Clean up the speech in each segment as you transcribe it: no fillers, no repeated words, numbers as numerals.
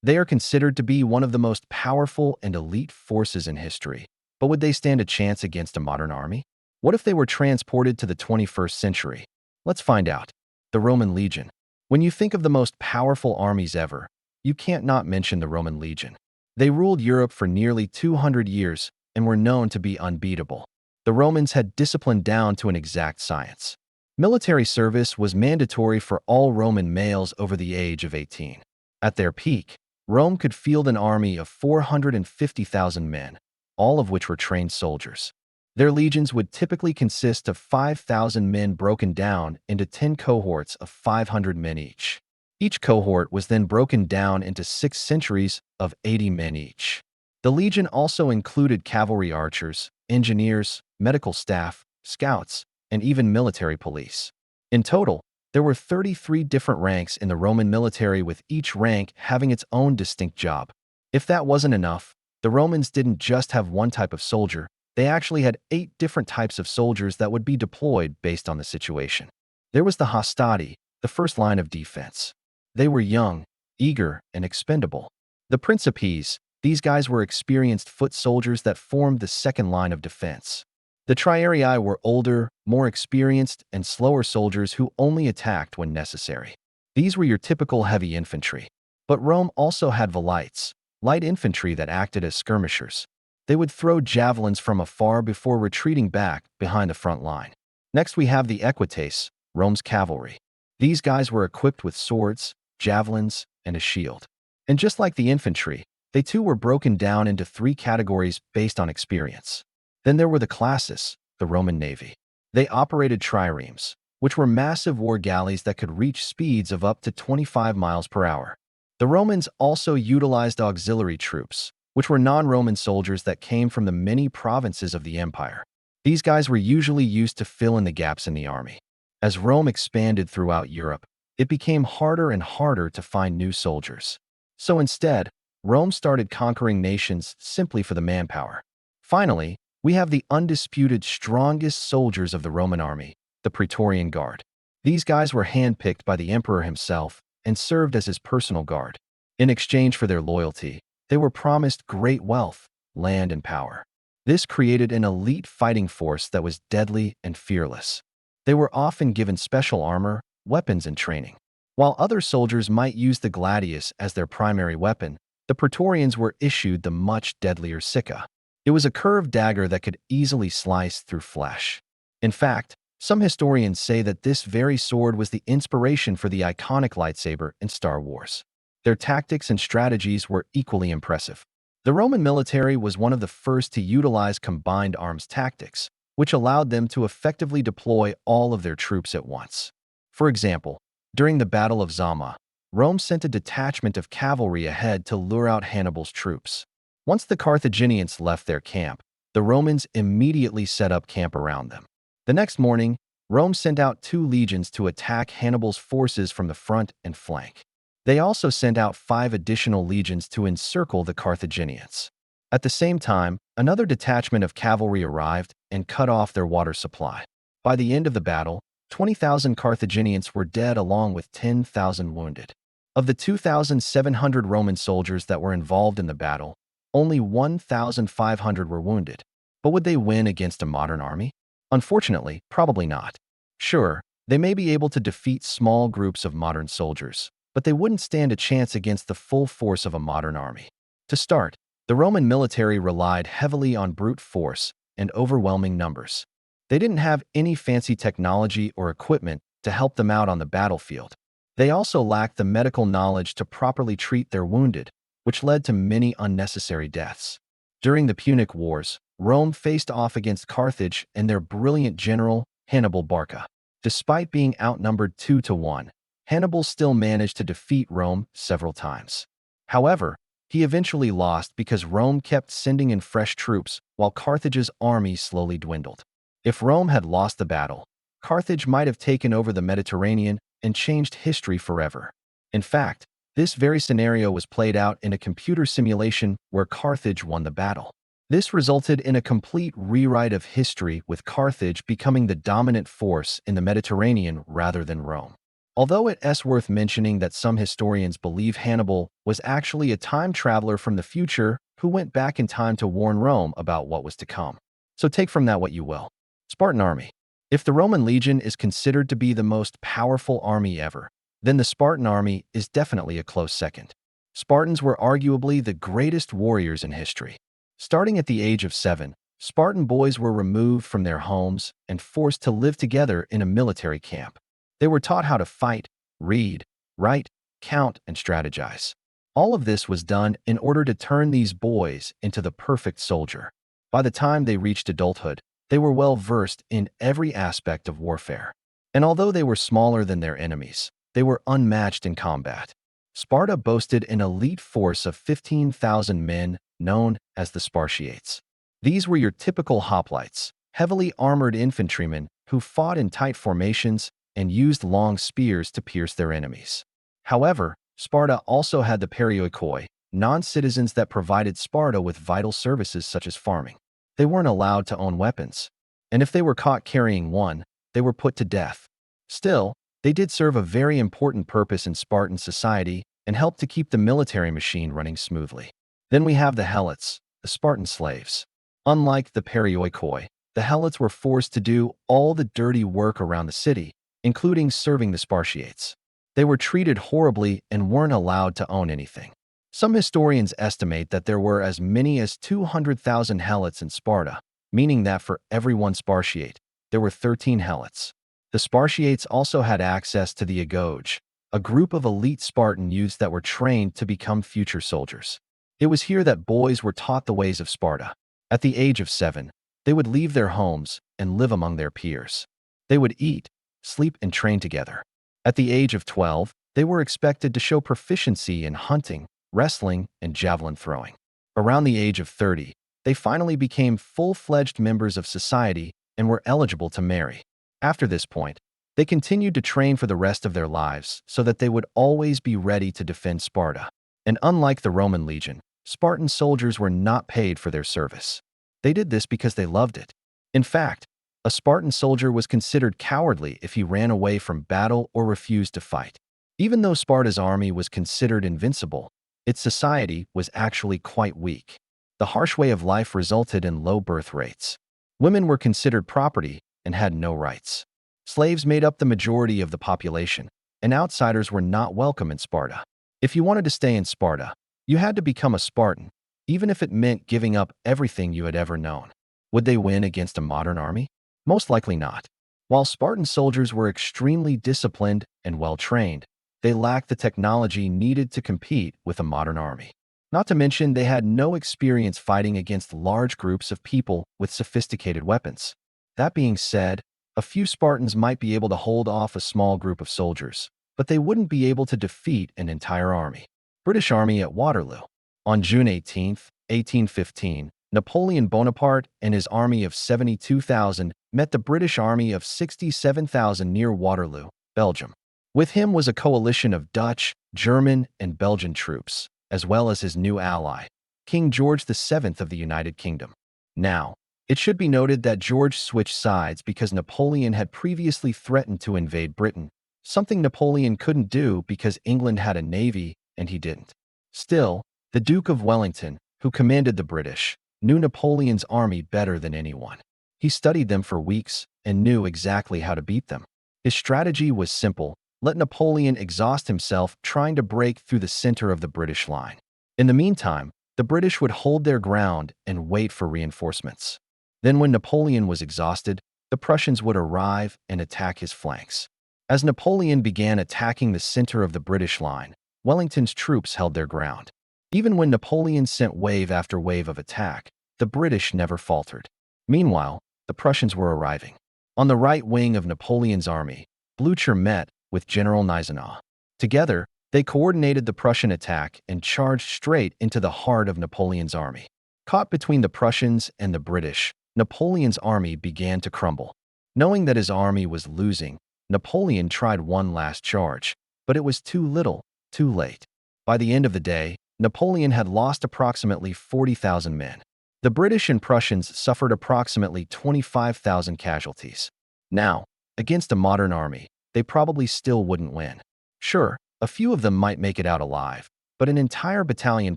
They are considered to be one of the most powerful and elite forces in history. But would they stand a chance against a modern army? What if they were transported to the 21st century? Let's find out. The Roman Legion. When you think of the most powerful armies ever, you can't not mention the Roman Legion. They ruled Europe for nearly 200 years and were known to be unbeatable. The Romans had discipline down to an exact science. Military service was mandatory for all Roman males over the age of 18. At their peak, Rome could field an army of 450,000 men, all of which were trained soldiers. Their legions would typically consist of 5,000 men broken down into 10 cohorts of 500 men each. Each cohort was then broken down into 6 centuries of 80 men each. The legion also included cavalry archers, engineers, medical staff, scouts, and even military police. In total, there were 33 different ranks in the Roman military, with each rank having its own distinct job. If that wasn't enough, the Romans didn't just have one type of soldier, they actually had 8 different types of soldiers that would be deployed based on the situation. There was the hastati, the first line of defense. They were young, eager, and expendable. The principes, these guys were experienced foot soldiers that formed the second line of defense. The triarii were older, more experienced, and slower soldiers who only attacked when necessary. These were your typical heavy infantry. But Rome also had velites, light infantry that acted as skirmishers. They would throw javelins from afar before retreating back behind the front line. Next we have the equites, Rome's cavalry. These guys were equipped with swords, javelins, and a shield. And just like the infantry, they too were broken down into 3 categories based on experience. Then there were the classis, the Roman navy. They operated triremes, which were massive war galleys that could reach speeds of up to 25 miles per hour. The Romans also utilized auxiliary troops, which were non-Roman soldiers that came from the many provinces of the empire. These guys were usually used to fill in the gaps in the army. As Rome expanded throughout Europe, it became harder and harder to find new soldiers. So instead, Rome started conquering nations simply for the manpower. Finally, we have the undisputed strongest soldiers of the Roman army, the Praetorian Guard. These guys were handpicked by the emperor himself and served as his personal guard. In exchange for their loyalty, they were promised great wealth, land, and power. This created an elite fighting force that was deadly and fearless. They were often given special armor, weapons, and training. While other soldiers might use the gladius as their primary weapon, the Praetorians were issued the much deadlier sicca. It was a curved dagger that could easily slice through flesh. In fact, some historians say that this very sword was the inspiration for the iconic lightsaber in Star Wars. Their tactics and strategies were equally impressive. The Roman military was one of the first to utilize combined arms tactics, which allowed them to effectively deploy all of their troops at once. For example, during the Battle of Zama, Rome sent a detachment of cavalry ahead to lure out Hannibal's troops. Once the Carthaginians left their camp, the Romans immediately set up camp around them. The next morning, Rome sent out 2 legions to attack Hannibal's forces from the front and flank. They also sent out 5 additional legions to encircle the Carthaginians. At the same time, another detachment of cavalry arrived and cut off their water supply. By the end of the battle, 20,000 Carthaginians were dead along with 10,000 wounded. Of the 2,700 Roman soldiers that were involved in the battle, only 1,500 were wounded. But would they win against a modern army? Unfortunately, probably not. Sure, they may be able to defeat small groups of modern soldiers, but they wouldn't stand a chance against the full force of a modern army. To start, the Roman military relied heavily on brute force and overwhelming numbers. They didn't have any fancy technology or equipment to help them out on the battlefield. They also lacked the medical knowledge to properly treat their wounded, which led to many unnecessary deaths. During the Punic Wars, Rome faced off against Carthage and their brilliant general, Hannibal Barca. Despite being outnumbered 2-1, Hannibal still managed to defeat Rome several times. However, he eventually lost because Rome kept sending in fresh troops while Carthage's army slowly dwindled. If Rome had lost the battle, Carthage might have taken over the Mediterranean and changed history forever. In fact, this very scenario was played out in a computer simulation where Carthage won the battle. This resulted in a complete rewrite of history, with Carthage becoming the dominant force in the Mediterranean rather than Rome. Although it's worth mentioning that some historians believe Hannibal was actually a time traveler from the future who went back in time to warn Rome about what was to come. So take from that what you will. Spartan army. If the Roman legion is considered to be the most powerful army ever, then the Spartan army is definitely a close second. Spartans were arguably the greatest warriors in history. Starting at the age of 7, Spartan boys were removed from their homes and forced to live together in a military camp. They were taught how to fight, read, write, count, and strategize. All of this was done in order to turn these boys into the perfect soldier. By the time they reached adulthood, they were well versed in every aspect of warfare. And although they were smaller than their enemies, they were unmatched in combat. Sparta boasted an elite force of 15,000 men known as the Spartiates. These were your typical hoplites, heavily armored infantrymen who fought in tight formations and used long spears to pierce their enemies. However, Sparta also had the perioikoi, non-citizens that provided Sparta with vital services such as farming. They weren't allowed to own weapons, and if they were caught carrying one, they were put to death. Still, they did serve a very important purpose in Spartan society and helped to keep the military machine running smoothly. Then we have the helots, the Spartan slaves. Unlike the perioikoi, the helots were forced to do all the dirty work around the city, including serving the Spartiates. They were treated horribly and weren't allowed to own anything. Some historians estimate that there were as many as 200,000 helots in Sparta, meaning that for every one Spartiate, there were 13 helots. The Spartiates also had access to the agoge, a group of elite Spartan youths that were trained to become future soldiers. It was here that boys were taught the ways of Sparta. At the age of 7, they would leave their homes and live among their peers. They would eat, sleep, and train together. At the age of 12, they were expected to show proficiency in hunting, wrestling, and javelin throwing. Around the age of 30, they finally became full-fledged members of society and were eligible to marry. After this point, they continued to train for the rest of their lives so that they would always be ready to defend Sparta. And unlike the Roman legion, Spartan soldiers were not paid for their service. They did this because they loved it. In fact, a Spartan soldier was considered cowardly if he ran away from battle or refused to fight. Even though Sparta's army was considered invincible, its society was actually quite weak. The harsh way of life resulted in low birth rates. Women were considered property and had no rights. Slaves made up the majority of the population, and outsiders were not welcome in Sparta. If you wanted to stay in Sparta, you had to become a Spartan, even if it meant giving up everything you had ever known. Would they win against a modern army? Most likely not. While Spartan soldiers were extremely disciplined and well-trained, they lacked the technology needed to compete with a modern army. Not to mention, they had no experience fighting against large groups of people with sophisticated weapons. That being said, a few Spartans might be able to hold off a small group of soldiers, but they wouldn't be able to defeat an entire army. British Army at Waterloo. On June 18, 1815, Napoleon Bonaparte and his army of 72,000 met the British army of 67,000 near Waterloo, Belgium. With him was a coalition of Dutch, German, and Belgian troops, as well as his new ally, King George VII of the United Kingdom. Now, it should be noted that George switched sides because Napoleon had previously threatened to invade Britain, something Napoleon couldn't do because England had a navy and he didn't. Still, the Duke of Wellington, who commanded the British, knew Napoleon's army better than anyone. He studied them for weeks and knew exactly how to beat them. His strategy was simple: let Napoleon exhaust himself trying to break through the center of the British line. In the meantime, the British would hold their ground and wait for reinforcements. Then when Napoleon was exhausted, the Prussians would arrive and attack his flanks. As Napoleon began attacking the center of the British line, Wellington's troops held their ground. Even when Napoleon sent wave after wave of attack, the British never faltered. Meanwhile, the Prussians were arriving. On the right wing of Napoleon's army, Blücher met with General Gneisenau. Together, they coordinated the Prussian attack and charged straight into the heart of Napoleon's army. Caught between the Prussians and the British, Napoleon's army began to crumble. Knowing that his army was losing, Napoleon tried one last charge, but it was too little, too late. By the end of the day, Napoleon had lost approximately 40,000 men. The British and Prussians suffered approximately 25,000 casualties. Now, against a modern army, they probably still wouldn't win. Sure, a few of them might make it out alive, but an entire battalion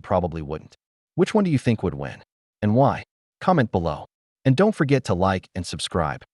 probably wouldn't. Which one do you think would win? And why? Comment below. And don't forget to like and subscribe.